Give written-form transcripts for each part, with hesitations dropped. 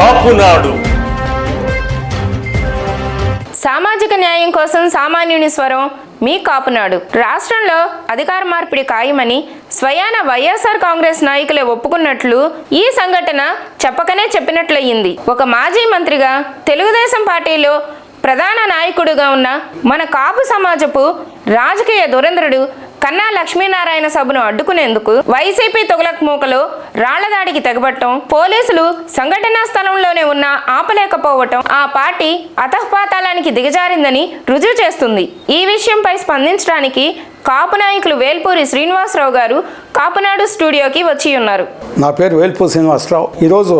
కాపునాడు. సామాజిక న్యాయం కోసం సామాన్యుని స్వరం మీ కాపునాడు. రాష్ట్రంలో అధికార మార్పిడి ఖాయమని స్వయాన వైఎస్ఆర్ కాంగ్రెస్ నాయకులే ఒప్పుకున్నట్లు ఈ సంఘటన చెప్పకనే చెప్పినట్లయింది. ఒక మాజీ మంత్రిగా తెలుగుదేశం పార్టీలో ప్రధాన నాయకుడుగా ఉన్న మన కాపు సమాజపు రాజకీయ దురంధరుడు కన్నా లక్ష్మీనారాయణ సభను అడ్డుకునేందుకు వైసీపీ తొగలక్ మూకలు రాళ్లదాడికి తెగబట్టం, పోలీసులు సంఘటనా స్థలంలోనే ఉన్న ఆపలేకపోవటం ఆ పార్టీ అతఃపాతాళానికి దిగజారిందని రుజువు చేస్తుంది. ఈ విషయంపై స్పందించడానికి కాపు నాయకులు వేల్పూరి శ్రీనివాసరావు గారు కాపునాడు స్టూడియోకి వచ్చి ఉన్నారు. నా పేరు వేల్పూరి శ్రీనివాసరావు. ఈరోజు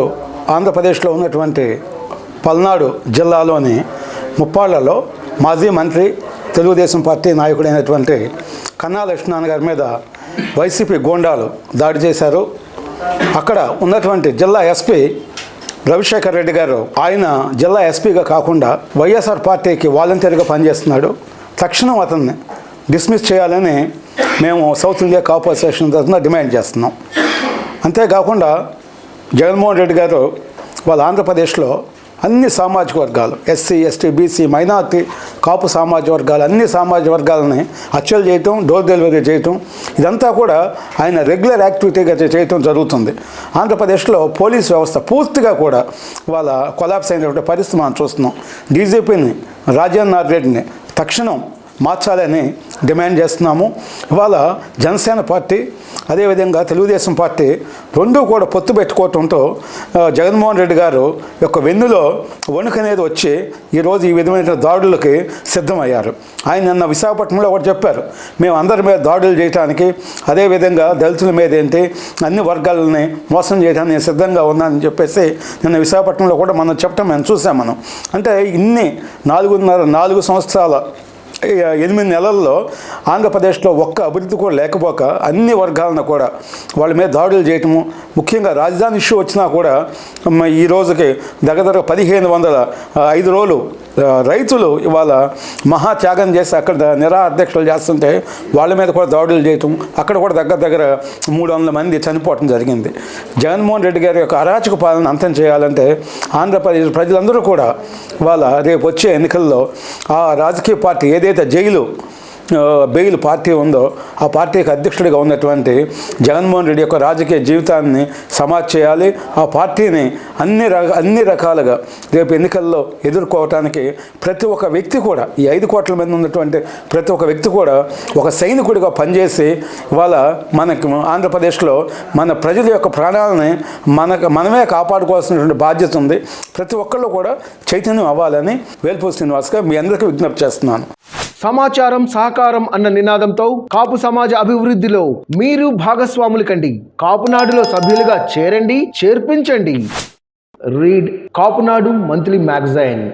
ఆంధ్రప్రదేశ్లో ఉన్నటువంటి పల్నాడు జిల్లాలోని ముప్పాళ్లలో మాజీ మంత్రి తెలుగుదేశం పార్టీ నాయకుడైనటువంటి కన్నా లక్ష్మీనారాయణ గారి మీద వైసీపీ గూండాలు దాడి చేశారు. అక్కడ ఉన్నటువంటి జిల్లా ఎస్పీ రవిశేఖర్ రెడ్డి గారు, ఆయన జిల్లా ఎస్పీగా కాకుండా వైఎస్ఆర్ పార్టీకి వాలంటీర్గా పనిచేస్తున్నాడు. తక్షణం అతన్ని డిస్మిస్ చేయాలని మేము సౌత్ ఇండియా కాపు అసోసియేషన్ తరఫున డిమాండ్ చేస్తున్నాం. అంతేకాకుండా జగన్మోహన్ రెడ్డి గారు వాళ్ళ ఆంధ్రప్రదేశ్లో అన్ని సామాజిక వర్గాలు, ఎస్సీ, ఎస్టీ, బీసీ, మైనార్టీ, కాపు సామాజిక వర్గాలు, అన్ని సామాజిక వర్గాలని హత్యలు చేయటం, డోర్ డెలివరీ చేయటం, ఇదంతా కూడా ఆయన రెగ్యులర్ యాక్టివిటీగా చేయటం జరుగుతుంది. ఆంధ్రప్రదేశ్లో పోలీస్ వ్యవస్థ పూర్తిగా కూడా వాళ్ళ కొలాప్స్ అయినటువంటి పరిస్థితి మనం చూస్తున్నాం. డీజీపీని రాజేంద్ర రెడ్డిని తక్షణం మార్చాలని డిమాండ్ చేస్తున్నాము. ఇవాళ జనసేన పార్టీ అదేవిధంగా తెలుగుదేశం పార్టీ రెండూ కూడా పొత్తు పెట్టుకోవడంతో జగన్మోహన్ రెడ్డి గారు యొక్క వెన్నులో వణుకనేది వచ్చి ఈరోజు ఈ విధమైన దాడులకి సిద్ధమయ్యారు. ఆయన నిన్న విశాఖపట్నంలో ఒకటి చెప్పారు, మేము అందరి మీద దాడులు చేయడానికి, అదేవిధంగా దళితుల మీద ఏంటి అన్ని వర్గాలని మోసం చేయడానికి నేను సిద్ధంగా ఉన్నానని చెప్పేసి నిన్న విశాఖపట్నంలో కూడా మనం చెప్పడం మేము చూసాం. మనం అంటే ఇన్ని 4 సంవత్సరాల 8 నెలల్లో ఆంధ్రప్రదేశ్లో ఒక్క అభివృద్ధి కూడా లేకపోక అన్ని వర్గాలను కూడా వాళ్ళ మీద దాడులు చేయటము, ముఖ్యంగా రాజధాని ఇష్యూ వచ్చినా కూడా ఈ రోజుకి దగ్గర 1505 రోజులు రైతులు ఇవాళ మహాత్యాగం చేసి అక్కడ నిరాధ్యక్షులు చేస్తుంటే వాళ్ళ మీద కూడా దాడులు చేయటం, అక్కడ కూడా దగ్గర 300 మంది చనిపోవటం జరిగింది. జగన్మోహన్ రెడ్డి గారి యొక్క అరాచక పాలన అంతం చేయాలంటే ఆంధ్రప్రదేశ్ ప్రజలందరూ కూడా వాళ్ళ రేపు వచ్చే ఎన్నికల్లో ఆ రాజకీయ పార్టీ ఏదైతే బెయిల్ పార్టీ ఉందో ఆ పార్టీకి అధ్యక్షుడిగా ఉన్నటువంటి జగన్మోహన్ రెడ్డి యొక్క రాజకీయ జీవితాన్ని సమాజ్ చేయాలి. ఆ పార్టీని అన్ని రకాలుగా రేపు ఎన్నికల్లో ఎదుర్కోవటానికి ప్రతి ఒక్క వ్యక్తి కూడా, ఈ 5 కోట్ల మంది ఉన్నటువంటి ప్రతి ఒక్క వ్యక్తి కూడా ఒక సైనికుడిగా పనిచేసి ఇవాళ మనకు ఆంధ్రప్రదేశ్లో మన ప్రజల యొక్క ప్రాణాలని మనమే కాపాడుకోవాల్సినటువంటి బాధ్యత ఉంది. ప్రతి ఒక్కళ్ళు కూడా చైతన్యం అవ్వాలని వేల్పూరి శ్రీనివాస్గా మీ అందరికీ విజ్ఞప్తి చేస్తున్నాను. సమాచారం సహకారం అన్న నినాదంతో కాపు సమాజ అభివృద్ధిలో మీరు భాగస్వాములు కండి. కాపునాడులో సభ్యులుగా చేరండి, చేర్పించండి. Read Kapunadu monthly magazine.